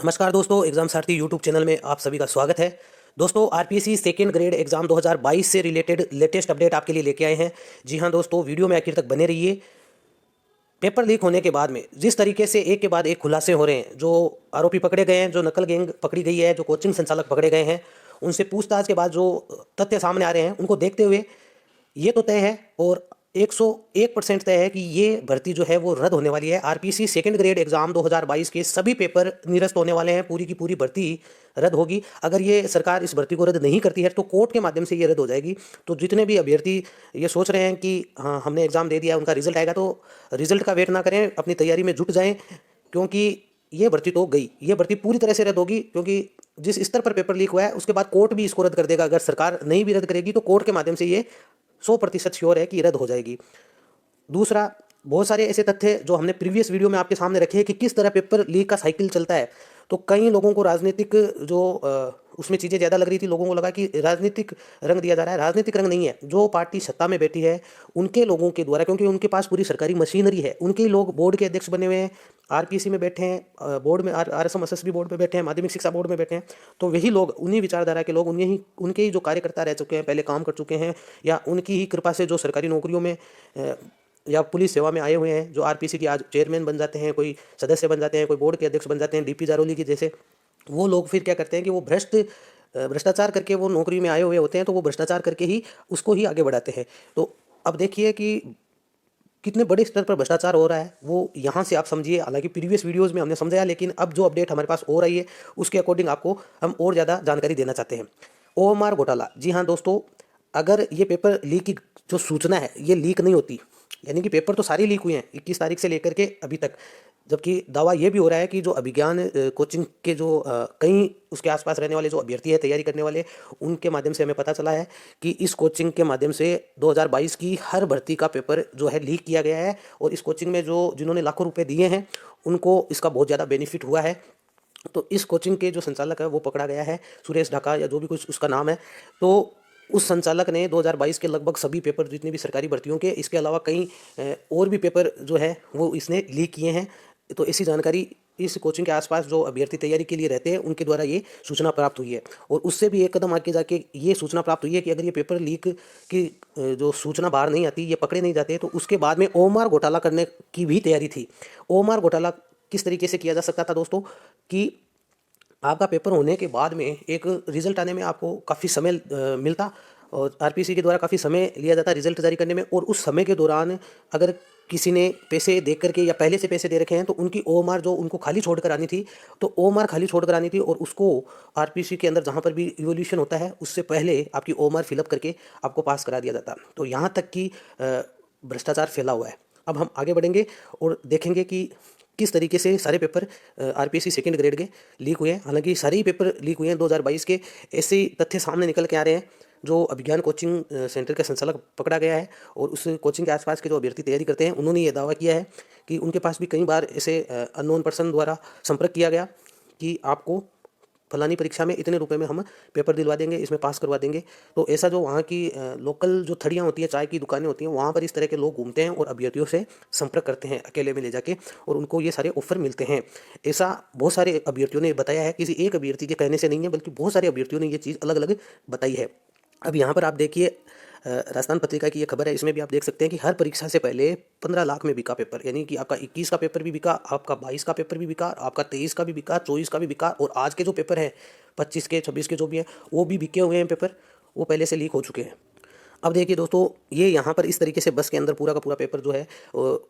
नमस्कार दोस्तों, एग्जाम सारथी YouTube channel में आप सभी का स्वागत है। दोस्तों, आरपीएससी सेकेंड ग्रेड एग्जाम 2022 से रिलेटेड लेटेस्ट अपडेट आपके लिए लेके आए हैं। जी हां दोस्तों, वीडियो में आखिर तक बने रहिए। पेपर लीक होने के बाद में जिस तरीके से एक के बाद एक खुलासे हो रहे हैं, जो आरोपी पकड़े गए हैं, जो नकल गैंग पकड़ी गई है, जो कोचिंग संचालक पकड़े गए हैं, उनसे पूछताछ के बाद जो तथ्य सामने आ रहे हैं, उनको देखते हुए ये तो तय है और 101% तय है कि ये भर्ती जो है वो रद्द होने वाली है। आरपीसी सेकंड ग्रेड एग्जाम 2022 के सभी पेपर निरस्त होने वाले हैं। पूरी की पूरी भर्ती रद्द होगी। अगर ये सरकार इस भर्ती को रद्द नहीं करती है तो कोर्ट के माध्यम से ये रद्द हो जाएगी। तो जितने भी अभ्यर्थी ये सोच रहे हैं कि हाँ हमने एग्जाम दे दिया, उनका रिजल्ट आएगा, तो रिजल्ट का वेट ना करें, अपनी तैयारी में जुट जाएं, क्योंकि ये भर्ती तो गई, ये भर्ती पूरी तरह से रद्द होगी। क्योंकि जिस स्तर पर पेपर लीक हुआ है उसके बाद कोर्ट भी इसको रद्द कर देगा। अगर सरकार नहीं भी रद्द करेगी तो कोर्ट के माध्यम से ये 100% श्योर है कि रद्द हो जाएगी। दूसरा, बहुत सारे ऐसे तथ्य जो हमने प्रीवियस वीडियो में आपके सामने रखे हैं कि किस तरह पेपर लीक का साइकिल चलता है। तो कई लोगों को राजनीतिक जो उसमें चीज़ें ज़्यादा लग रही थी, लोगों को लगा कि राजनीतिक रंग दिया जा रहा है। राजनीतिक रंग नहीं है, जो पार्टी सत्ता में बैठी है उनके लोगों के द्वारा, क्योंकि उनके पास पूरी सरकारी मशीनरी है, उनके लोग बोर्ड के अध्यक्ष बने हुए हैं, आरपीसी में बैठे हैं, बोर्ड में आरएसएम एसएसबी बोर्ड में बैठे हैं, माध्यमिक शिक्षा बोर्ड में बैठे हैं। तो वही लोग, उन्हीं विचारधारा के लोग, उनके ही जो कार्यकर्ता रह चुके हैं, पहले काम कर चुके हैं, या उनकी ही कृपा से जो सरकारी नौकरियों में या पुलिस सेवा में आए हुए हैं, जो आरपीसी की आज चेयरमैन बन जाते हैं, कोई सदस्य बन जाते हैं, कोई बोर्ड के अध्यक्ष बन जाते हैं, डीपी जारोली की जैसे, वो लोग फिर क्या करते हैं कि वो भ्रष्टाचार करके वो नौकरी में आए हुए होते हैं, तो वो भ्रष्टाचार करके ही उसको ही आगे बढ़ाते हैं। तो अब देखिए कि कितने बड़े स्तर पर भ्रष्टाचार हो रहा है, वो यहाँ से आप समझिए। हालांकि प्रीवियस वीडियोस में हमने समझाया, लेकिन अब जो अपडेट हमारे पास हो रही है उसके अकॉर्डिंग आपको हम और ज़्यादा जानकारी देना चाहते हैं। ओएमआर घोटाला, जी हाँ दोस्तों, अगर ये पेपर लीक की जो सूचना है ये लीक नहीं होती, यानी कि पेपर तो सारे लीक हुए हैं 21 तारीख से लेकर के अभी तक, जबकि दावा ये भी हो रहा है कि जो अभिज्ञान कोचिंग के जो कई उसके आसपास रहने वाले जो अभ्यर्थी है, तैयारी करने वाले, उनके माध्यम से हमें पता चला है कि इस कोचिंग के माध्यम से 2022 की हर भर्ती का पेपर जो है लीक किया गया है। और इस कोचिंग में जो जिन्होंने लाखों रुपए दिए हैं उनको इसका बहुत ज़्यादा बेनिफिट हुआ है। तो इस कोचिंग के जो संचालक है वो पकड़ा गया है, सुरेश ढाका या जो भी कुछ उसका नाम है। तो उस संचालक ने 2022 के लगभग सभी पेपर, जितनी भी सरकारी भर्तियों के, इसके अलावा कई और भी पेपर जो है वो इसने लीक किए हैं। तो ऐसी जानकारी इस कोचिंग के आसपास जो अभ्यर्थी तैयारी के लिए रहते हैं उनके द्वारा ये सूचना प्राप्त हुई है। और उससे भी एक कदम आगे जाके ये सूचना प्राप्त हुई है कि अगर ये पेपर लीक की जो सूचना बाहर नहीं आती, ये पकड़े नहीं जाते, तो उसके बाद में ओमआर घोटाला करने की भी तैयारी थी। ओमआर घोटाला किस तरीके से किया जा सकता था दोस्तों, कि आपका पेपर होने के बाद में एक रिजल्ट आने में आपको काफ़ी समय मिलता, और आरपीसी के द्वारा काफ़ी समय लिया जाता रिजल्ट जारी करने में। और उस समय के दौरान अगर किसी ने पैसे दे करके या पहले से पैसे दे रखे हैं तो उनकी ओएमआर जो उनको खाली छोड़ कर आनी थी, तो ओएमआर खाली छोड़ कर आनी थी, और उसको आरपीसी के अंदर जहाँ पर भी इवोल्यूशन होता है उससे पहले आपकी ओएमआर फिलअप करके आपको पास करा दिया जाता। तो यहाँ तक कि भ्रष्टाचार फैला हुआ है। अब हम आगे बढ़ेंगे और देखेंगे कि किस तरीके से सारे पेपर आरपीएससी सेकंड ग्रेड के लीक हुए हैं। हालांकि सारे ही पेपर लीक हुए हैं 2022 के। ऐसे ही तथ्य सामने निकल के आ रहे हैं। जो अभिज्ञान कोचिंग सेंटर का संचालक पकड़ा गया है और उस कोचिंग के आसपास के जो अभ्यर्थी तैयारी करते हैं, उन्होंने ये दावा किया है कि उनके पास भी कई बार ऐसे अननोन पर्सन द्वारा संपर्क किया गया कि आपको फलानी परीक्षा में इतने रुपए में हम पेपर दिलवा देंगे, इसमें पास करवा देंगे। तो ऐसा जो वहाँ की लोकल जो थड़ियाँ होती हैं, चाय की दुकानें होती हैं, वहाँ पर इस तरह के लोग घूमते हैं और अभ्यर्थियों से संपर्क करते हैं अकेले में ले जाके, और उनको ये सारे ऑफर मिलते हैं। ऐसा बहुत सारे अभ्यर्थियों ने बताया है, किसी एक अभ्यर्थी के कहने से नहीं है, बल्कि बहुत सारे अभ्यर्थियों ने ये चीज़ अलग अलग बताई है। अब यहाँ पर आप देखिए, राजस्थान पत्रिका की ये खबर है, इसमें भी आप देख सकते हैं कि हर परीक्षा से पहले 15 लाख में बिका पेपर, यानी कि आपका 21 का पेपर भी बिका, आपका 22 का पेपर भी बिका, आपका 23 का भी बिका, 24 का भी बिका, और आज के जो पेपर हैं 25 के 26 के जो भी हैं वो भी बिके हुए हैं पेपर, वो पहले से लीक हो चुके हैं। अब देखिए दोस्तों, ये यहाँ पर इस तरीके से बस के अंदर पूरा का पूरा पेपर जो है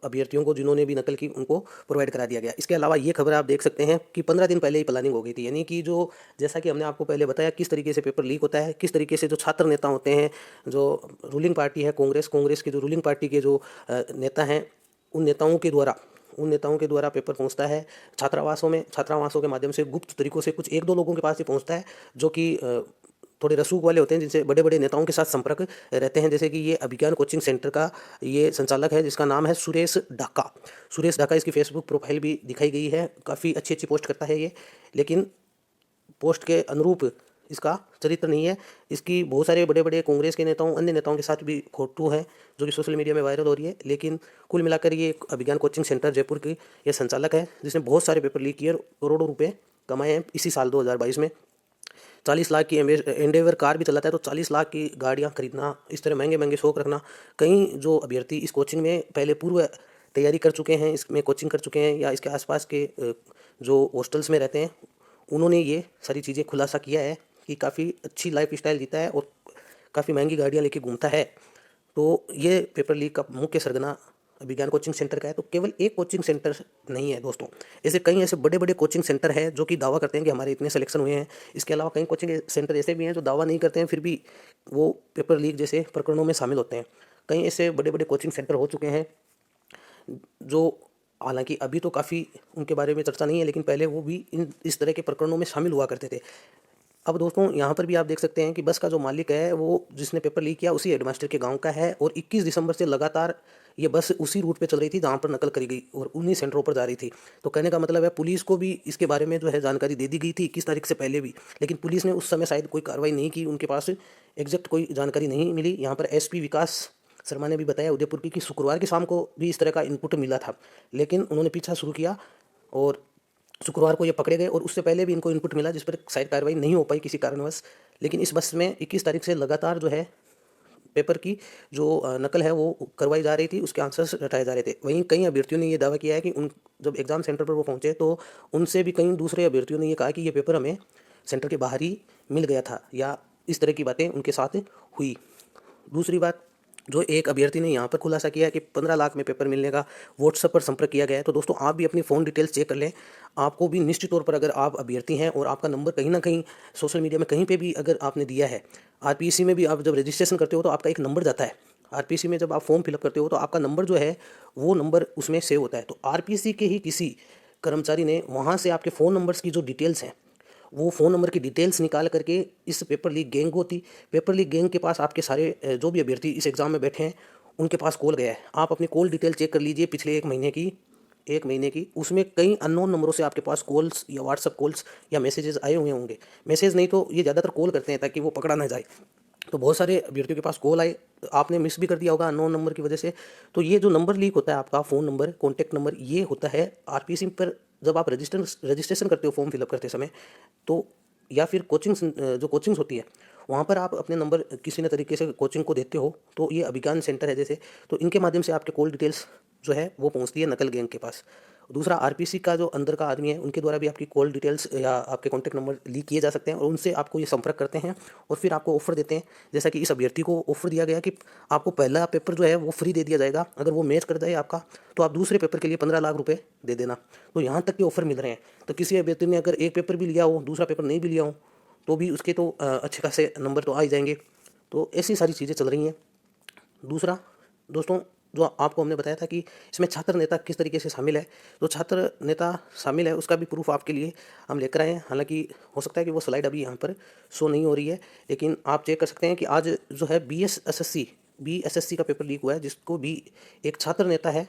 अभ्यर्थियों को जिन्होंने भी नकल की उनको प्रोवाइड करा दिया गया। इसके अलावा ये खबर आप देख सकते हैं कि 15 दिन पहले ही प्लानिंग हो गई थी, यानी कि जो, जैसा कि हमने आपको पहले बताया किस तरीके से पेपर लीक होता है, किस तरीके से जो छात्र नेता होते हैं, जो रूलिंग पार्टी है कांग्रेस के जो रूलिंग पार्टी के जो नेता हैं, उन नेताओं के द्वारा पेपर पहुंचता है छात्रावासों के माध्यम से गुप्त तरीकों से कुछ एक दो लोगों के पास ही पहुंचता है, जो कि थोड़े रसूख वाले होते हैं, जिनसे बड़े बड़े नेताओं के साथ संपर्क रहते हैं। जैसे कि ये अभिज्ञान कोचिंग सेंटर का ये संचालक है, जिसका नाम है सुरेश ढाका। इसकी फेसबुक प्रोफाइल भी दिखाई गई है, काफ़ी अच्छी अच्छी पोस्ट करता है ये, लेकिन पोस्ट के अनुरूप इसका चरित्र नहीं है। इसकी बहुत सारे बड़े बड़े कांग्रेस के नेताओं, अन्य नेताओं के साथ भी फोटो है जो कि सोशल मीडिया में वायरल हो रही है। लेकिन कुल मिलाकर ये एक अभिज्ञान कोचिंग सेंटर जयपुर की ये संचालक है, जिसने बहुत सारे पेपर लीक किए और करोड़ों रुपए कमाए हैं इसी साल 2022 में। 40 लाख की एंडेवर कार भी चलाता है, तो 40 लाख की गाड़ियाँ खरीदना, इस तरह महंगे महंगे शौक रखना। कई जो अभ्यर्थी इस कोचिंग में पहले पूर्व तैयारी कर चुके हैं, इसमें कोचिंग कर चुके हैं या इसके आसपास के जो हॉस्टल्स में रहते हैं, उन्होंने ये सारी चीज़ें खुलासा किया है कि काफ़ी अच्छी लाइफ स्टाइल जीता है और काफ़ी महंगी गाड़ियाँ लेके घूमता है। तो ये पेपर लीक का मुख्य सरगना विज्ञान कोचिंग सेंटर का है। तो केवल एक कोचिंग सेंटर नहीं है दोस्तों, ऐसे कई ऐसे बड़े बड़े कोचिंग सेंटर हैं जो कि दावा करते हैं कि हमारे इतने सिलेक्शन हुए हैं। इसके अलावा कई कोचिंग सेंटर ऐसे भी हैं जो दावा नहीं करते हैं, फिर भी वो पेपर लीक जैसे प्रकरणों में शामिल होते हैं। कई ऐसे बड़े बड़े कोचिंग सेंटर हो चुके हैं जो, हालांकि अभी तो काफ़ी उनके बारे में चर्चा नहीं है, लेकिन पहले वो भी इस तरह के प्रकरणों में शामिल हुआ करते थे। अब दोस्तों यहाँ पर भी आप देख सकते हैं कि बस का जो मालिक है वो जिसने पेपर लीक किया उसी हेडमास्टर के गांव का है, और 21 दिसंबर से लगातार ये बस उसी रूट पे चल रही थी जहाँ पर नकल करी गई और उन्हीं सेंटरों पर जा रही थी। तो कहने का मतलब है पुलिस को भी इसके बारे में जो है जानकारी दे दी गई थी 21 तारीख से पहले भी, लेकिन पुलिस ने उस समय शायद कोई कार्रवाई नहीं की, उनके पास एग्जैक्ट कोई जानकारी नहीं मिली। यहाँ पर एसपी विकास शर्मा ने भी बताया उदयपुर की कि शुक्रवार की शाम को भी इस तरह का इनपुट मिला था, लेकिन उन्होंने पीछा शुरू किया और शुक्रवार को ये पकड़े गए, और उससे पहले भी इनको इनपुट मिला जिस पर शायद कार्रवाई नहीं हो पाई किसी कारणवश। लेकिन इस बस में 21 तारीख से लगातार जो है पेपर की जो नकल है वो करवाई जा रही थी, उसके आंसर्स रटाए जा रहे थे। वहीं कई अभ्यर्थियों ने ये दावा किया है कि उन जब एग्ज़ाम सेंटर पर वो पहुंचे तो उनसे भी कई दूसरे अभ्यर्थियों ने ये कहा कि ये पेपर हमें सेंटर के बाहर ही मिल गया था, या इस तरह की बातें उनके साथ हुई। दूसरी बात जो एक अभ्यर्थी ने यहाँ पर खुलासा किया है कि 15 लाख में पेपर मिलने का व्हाट्सएप पर संपर्क किया गया है। तो दोस्तों आप भी अपनी फ़ोन डिटेल्स चेक कर लें, आपको भी निश्चित तौर पर अगर आप अभ्यर्थी हैं और आपका नंबर कहीं ना कहीं सोशल मीडिया में कहीं पे भी अगर आपने दिया है, आरपीएससी में भी आप जब रजिस्ट्रेशन करते हो तो आपका एक नंबर जाता है। आरपीएससी में जब आप फॉर्म फिलअप करते हो तो आपका नंबर जो है वो नंबर उसमें सेव होता है। तो आरपीएससी के ही किसी कर्मचारी ने वहाँ से आपके फ़ोन नंबर्स की जो डिटेल्स हैं वो फ़ोन नंबर की डिटेल्स निकाल करके इस पेपर लीक गैंग को थी, पेपर लीक गैंग के पास आपके सारे जो भी अभ्यर्थी इस एग्ज़ाम में बैठे हैं उनके पास कॉल गया है। आप अपनी कॉल डिटेल चेक कर लीजिए पिछले एक महीने की, उसमें कई अननोन नंबरों से आपके पास कॉल्स या व्हाट्सअप कॉल्स या मैसेजेस आए हुए होंगे। मैसेज नहीं तो ये ज़्यादातर कॉल करते हैं ताकि वो पकड़ा ना जाए। तो बहुत सारे अभ्यर्थियों के पास कॉल आए, आपने मिस भी कर दिया होगा अननोन नंबर की वजह से। तो ये जो नंबर लीक होता है आपका फ़ोन नंबर, कॉन्टैक्ट नंबर, ये होता है आरपीएससी पर जब आप रजिस्ट्रेशन करते हो फॉर्म फिलअप करते समय, तो या फिर जो कोचिंग्स होती है वहाँ पर आप अपने नंबर किसी न तरीके से कोचिंग को देते हो, तो ये अभिज्ञान सेंटर है जैसे, तो इनके माध्यम से आपके कॉल डिटेल्स जो है वो पहुँचती है नकल गैंग के पास। दूसरा आरपीसी का जो अंदर का आदमी है उनके द्वारा भी आपकी कॉल डिटेल्स या आपके कॉन्टैक्ट नंबर लीक किए जा सकते हैं, और उनसे आपको ये संपर्क करते हैं और फिर आपको ऑफर देते हैं। जैसा कि इस अभ्यर्थी को ऑफर दिया गया कि आपको पहला पेपर जो है वो फ्री दे दिया जाएगा, अगर वो मैच कर जाए आपका तो आप दूसरे पेपर के लिए 15 लाख रुपये दे देना। तो यहाँ तक के ऑफर मिल रहे हैं। तो किसी अभ्यर्थी ने अगर एक पेपर भी लिया हो, दूसरा पेपर नहीं भी लिया हो, तो भी उसके तो अच्छे खासे नंबर तो आ ही जाएंगे। तो ऐसी सारी चीज़ें चल रही हैं। दूसरा दोस्तों जो आपको हमने बताया था कि इसमें छात्र नेता किस तरीके से शामिल है, तो छात्र नेता शामिल है उसका भी प्रूफ आपके लिए हम लेकर आए हैं। हालांकि हो सकता है कि वो स्लाइड अभी यहाँ पर शो नहीं हो रही है, लेकिन आप चेक कर सकते हैं कि आज जो है बीएसएससी का पेपर लीक हुआ है, जिसको भी एक छात्र नेता है,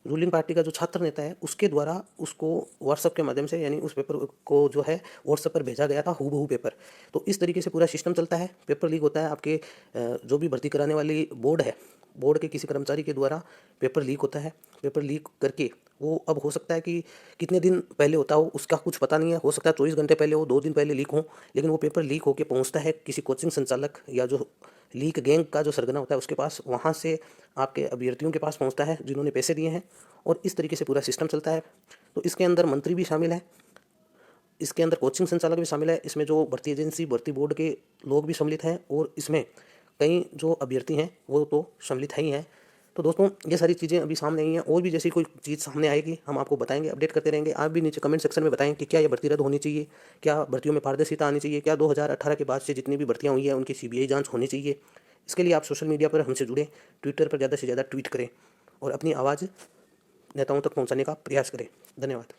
रूलिंग पार्टी का जो छात्र नेता है उसके द्वारा उसको व्हाट्सएप के माध्यम से, यानी उस पेपर को जो है व्हाट्सएप पर भेजा गया था हूबहू पेपर। तो इस तरीके से पूरा सिस्टम चलता है। पेपर लीक होता है आपके जो भी भर्ती कराने वाली बोर्ड है, बोर्ड के किसी कर्मचारी के द्वारा पेपर लीक होता है। पेपर लीक करके वो अब हो सकता है कि कितने दिन पहले होता हो उसका कुछ पता नहीं है, हो सकता है 24 घंटे पहले हो, 2 दिन पहले लीक हो, लेकिन वो पेपर लीक होकर पहुंचता है किसी कोचिंग संचालक या जो लीक गैंग का जो सरगना होता है उसके पास, वहाँ से आपके अभ्यर्थियों के पास पहुँचता है जिन्होंने पैसे दिए हैं, और इस तरीके से पूरा सिस्टम चलता है। तो इसके अंदर मंत्री भी शामिल है, इसके अंदर कोचिंग संचालक भी शामिल है, इसमें जो भर्ती एजेंसी भर्ती बोर्ड के लोग भी सम्मिलित हैं, और इसमें कई जो अभ्यर्थी हैं वो तो सम्मिलित है ही हैं। तो दोस्तों ये सारी चीज़ें अभी सामने आई हैं, और भी जैसी कोई चीज़ सामने आएगी हम आपको बताएंगे, अपडेट करते रहेंगे। आप भी नीचे कमेंट सेक्शन में बताएं कि क्या ये भर्ती रद्द होनी चाहिए, क्या भर्तियों में पारदर्शिता आनी चाहिए, क्या 2018 के बाद से जितनी भी भर्तियाँ हुई हैं उनकी सीबीआई जांच होनी चाहिए। इसके लिए आप सोशल मीडिया पर हमसे जुड़ें, ट्विटर पर ज़्यादा से ज़्यादा ट्वीट करें और अपनी आवाज़ नेताओं तक पहुँचाने का प्रयास करें। धन्यवाद।